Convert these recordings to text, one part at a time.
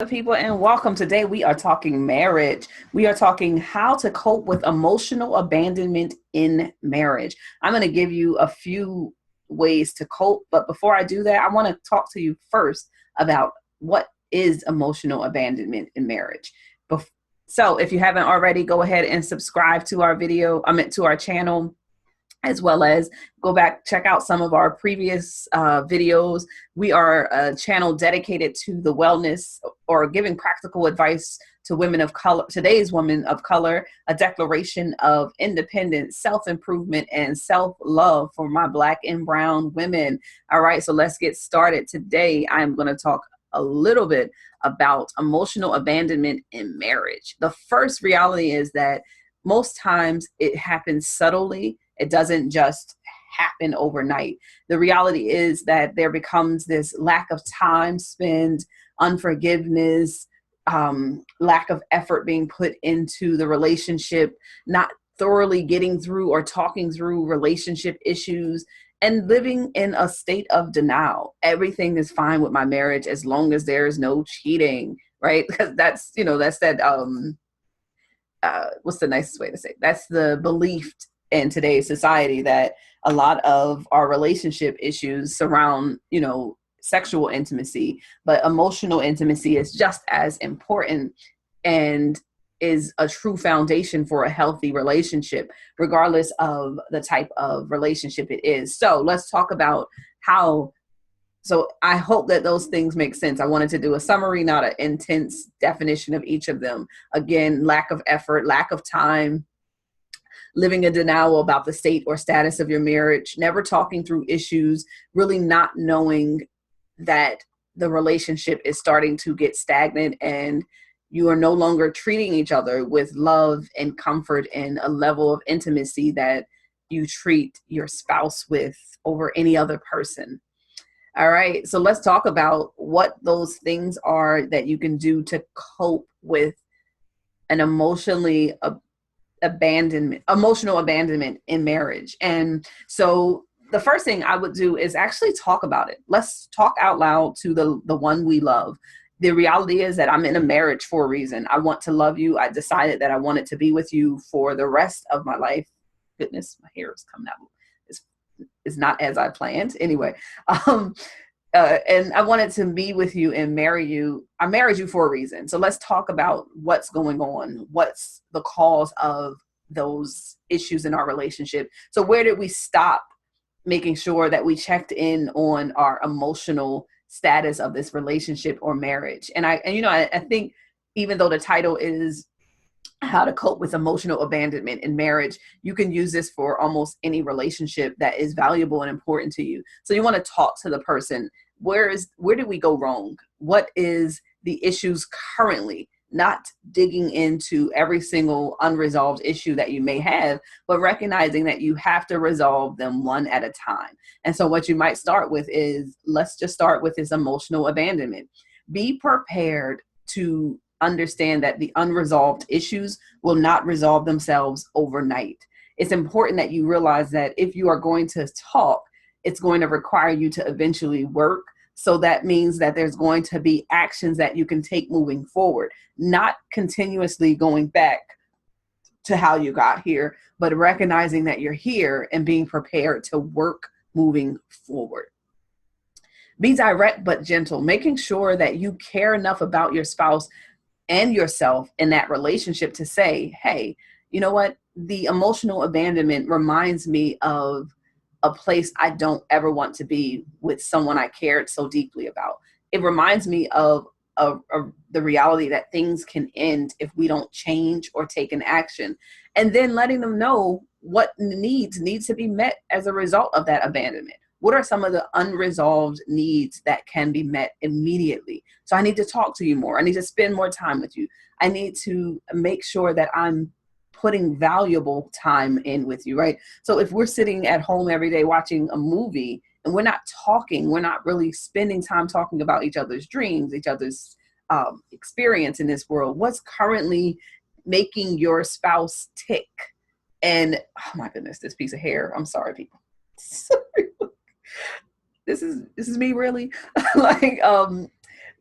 People, and welcome. Today we are talking marriage. We are talking how to cope with emotional abandonment in marriage. I'm going to give you a few ways to cope, but before I do that, I want to talk to you first about what is emotional abandonment in marriage. So if you haven't already, go ahead and subscribe to our video, to our channel, as well as go back, check out some of our previous videos. We are a channel dedicated to the wellness or giving practical advice to women of color, today's women of color, a declaration of independence, self-improvement, and self-love for my Black and brown women. All right, so let's get started. Today, I'm going to talk a little bit about emotional abandonment in marriage. The first reality is that most times it happens subtly. It doesn't just happen overnight. The reality is that there becomes this lack of time spent, unforgiveness, lack of effort being put into the relationship, not thoroughly getting through or talking through relationship issues, and living in a state of denial. Everything is fine with my marriage as long as there is no cheating, right? Because that's that what's the nicest way to say it? That's the belief in today's society that a lot of our relationship issues surround, sexual intimacy, but emotional intimacy is just as important and is a true foundation for a healthy relationship, regardless of the type of relationship it is. So let's talk about how. So I hope that those things make sense. I wanted to do a summary, not an intense definition of each of them. Again, lack of effort, lack of time, living in denial about the state or status of your marriage, never talking through issues, really not knowing that the relationship is starting to get stagnant and you are no longer treating each other with love and comfort and a level of intimacy that you treat your spouse with over any other person. All right, so let's talk about what those things are that you can do to cope with an emotional abandonment in marriage. And so the first thing I would do is actually talk about it. Let's talk out loud to the one we love. The reality is that I'm in a marriage for a reason. I want to love you. I decided that I wanted to be with you for the rest of my life. Goodness, my hair is coming out. It's not as I planned. Anyway, and I wanted to be with you and marry you. I married you for a reason. So let's talk about what's going on. What's the cause of those issues in our relationship? So where did we stop making sure that we checked in on our emotional status of this relationship or marriage? And I think even though the title is how to cope with emotional abandonment in marriage, you can use this for almost any relationship that is valuable and important to you. So you want to talk to the person. Where did we go wrong? What is the issues currently? Not digging into every single unresolved issue that you may have, but recognizing that you have to resolve them one at a time. And so what you might start with is, let's just start with this emotional abandonment. Be prepared to understand that the unresolved issues will not resolve themselves overnight. It's important that you realize that if you are going to talk, it's going to require you to eventually work. So that means that there's going to be actions that you can take moving forward, not continuously going back to how you got here, but recognizing that you're here and being prepared to work moving forward. Be direct but gentle, making sure that you care enough about your spouse and yourself in that relationship to say, hey, you know what? The emotional abandonment reminds me of a place I don't ever want to be with someone I cared so deeply about. It reminds me of the reality that things can end if we don't change or take an action. And then letting them know what needs to be met as a result of that abandonment. What are some of the unresolved needs that can be met immediately? So I need to talk to you more. I need to spend more time with you. I need to make sure that I'm putting valuable time in with you, right? So if we're sitting at home every day watching a movie and we're not talking, we're not really spending time talking about each other's dreams, each other's experience in this world, what's currently making your spouse tick? And oh my goodness, this piece of hair. I'm sorry, people. Sorry. This is me really like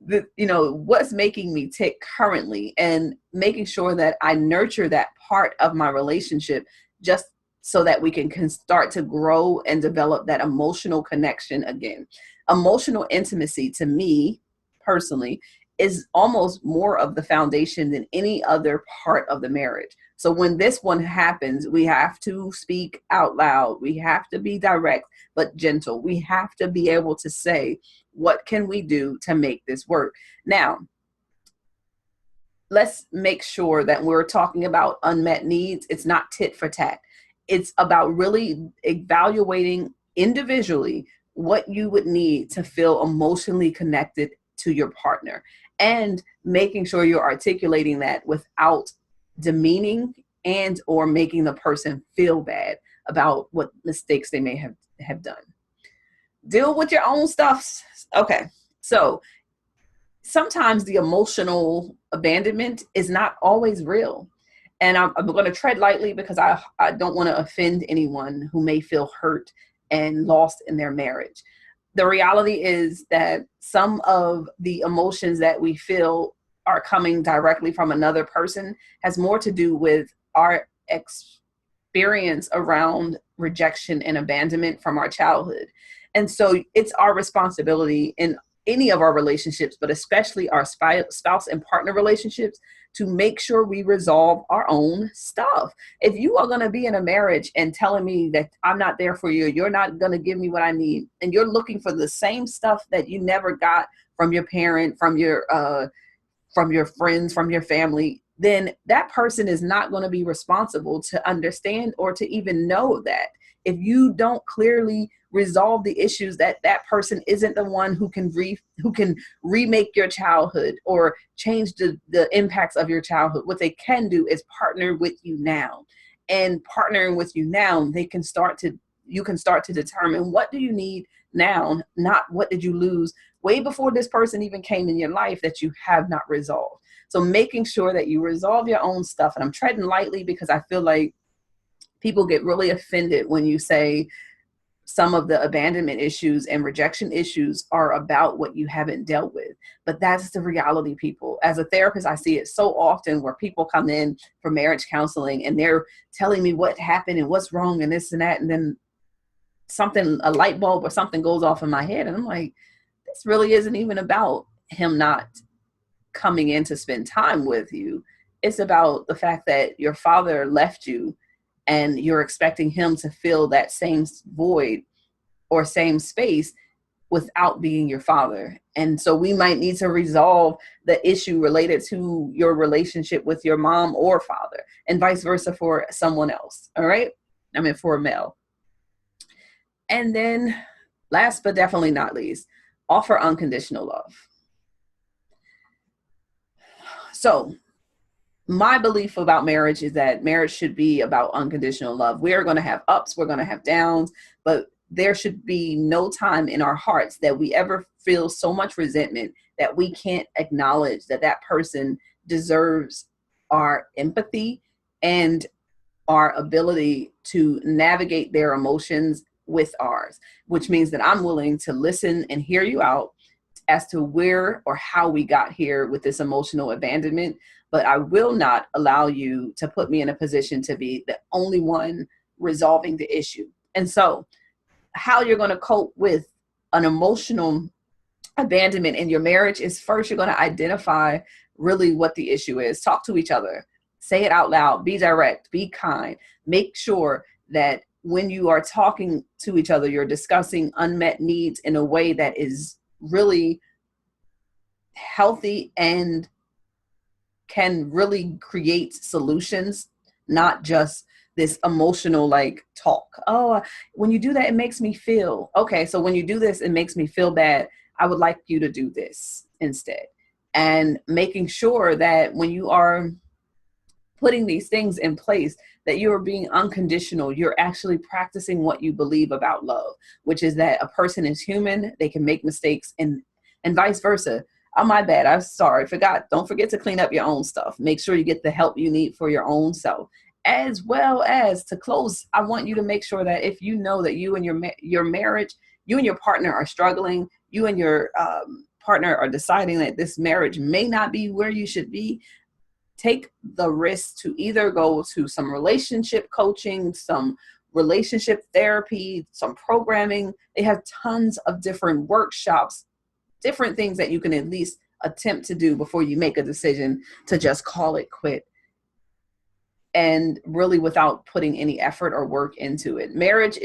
what's making me tick currently, and making sure that I nurture that part of my relationship, just so that we can start to grow and develop that emotional connection again. Emotional intimacy, to me personally, is almost more of the foundation than any other part of the marriage. So when this one happens, we have to speak out loud. We have to be direct but gentle. We have to be able to say, what can we do to make this work? Now, let's make sure that we're talking about unmet needs. It's not tit for tat. It's about really evaluating individually what you would need to feel emotionally connected to your partner, and making sure you're articulating that without demeaning and or making the person feel bad about what mistakes they may have done. Deal with your own stuff. Okay. So sometimes the emotional abandonment is not always real. And I'm going to tread lightly because I don't want to offend anyone who may feel hurt and lost in their marriage. The reality is that some of the emotions that we feel are coming directly from another person has more to do with our experience around rejection and abandonment from our childhood. And so it's our responsibility in any of our relationships, but especially our spouse and partner relationships, to make sure we resolve our own stuff. If you are going to be in a marriage and telling me that I'm not there for you, you're not going to give me what I need, and you're looking for the same stuff that you never got from your parent, from your friends, from your family, then that person is not going to be responsible to understand or to even know that. If you don't clearly resolve the issues, that person isn't the one who can remake your childhood or change the impacts of your childhood. What they can do is partner with you now, and partnering with you now, you can start to determine, what do you need now, not what did you lose way before this person even came in your life that you have not resolved. So making sure that you resolve your own stuff. And I'm treading lightly because I feel like people get really offended when you say some of the abandonment issues and rejection issues are about what you haven't dealt with. But that's the reality, people. As a therapist, I see it so often where people come in for marriage counseling and they're telling me what happened and what's wrong and this and that. And then a light bulb or something goes off in my head. And I'm like, this really isn't even about him not coming in to spend time with you. It's about the fact that your father left you and you're expecting him to fill that same void or same space without being your father. And so we might need to resolve the issue related to your relationship with your mom or father, and vice versa for someone else. All right. I mean, for a male. And then last but definitely not least, offer unconditional love. So my belief about marriage is that marriage should be about unconditional love. We are going to have ups, we're going to have downs, but there should be no time in our hearts that we ever feel so much resentment that we can't acknowledge that that person deserves our empathy and our ability to navigate their emotions with ours, which means that I'm willing to listen and hear you out as to where or how we got here with this emotional abandonment. But I will not allow you to put me in a position to be the only one resolving the issue. And so how you're going to cope with an emotional abandonment in your marriage is, first, you're going to identify really what the issue is. Talk to each other. Say it out loud. Be direct. Be kind. Make sure that when you are talking to each other, you're discussing unmet needs in a way that is really healthy and can really create solutions, not just this emotional talk. Oh, when you do that, it makes me feel okay. So when you do this, it makes me feel bad. I would like you to do this instead. And making sure that when you are putting these things in place, that you're being unconditional. You're actually practicing what you believe about love, which is that a person is human. They can make mistakes, and vice versa. Oh, my bad. I'm sorry. Forgot. Don't forget to clean up your own stuff. Make sure you get the help you need for your own self. As well as, to close, I want you to make sure that if you know that you and your marriage, you and your partner are struggling, you and your partner are deciding that this marriage may not be where you should be, take the risk to either go to some relationship coaching, some relationship therapy, some programming. They have tons of different workshops, different things that you can at least attempt to do before you make a decision to just call it quit, and really without putting any effort or work into it. Marriage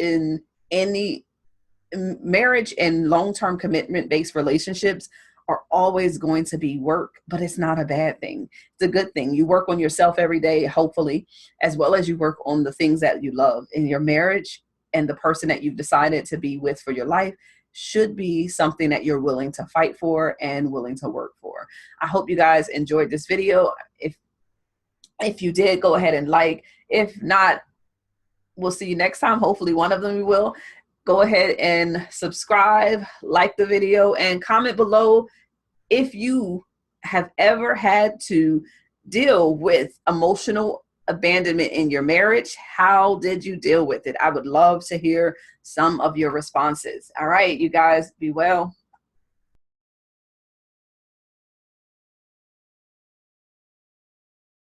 and long-term commitment-based relationships are always going to be work, but it's not a bad thing. It's a good thing. You work on yourself every day, hopefully, as well as you work on the things that you love in your marriage, and the person that you've decided to be with for your life should be something that you're willing to fight for and willing to work for. I hope you guys enjoyed this video. If you did, go ahead and like. If not, we'll see you next time. Hopefully one of them will. Go ahead and subscribe, like the video, and comment below if you have ever had to deal with emotional abandonment in your marriage. How did you deal with it? I would love to hear some of your responses. All right, you guys, be well.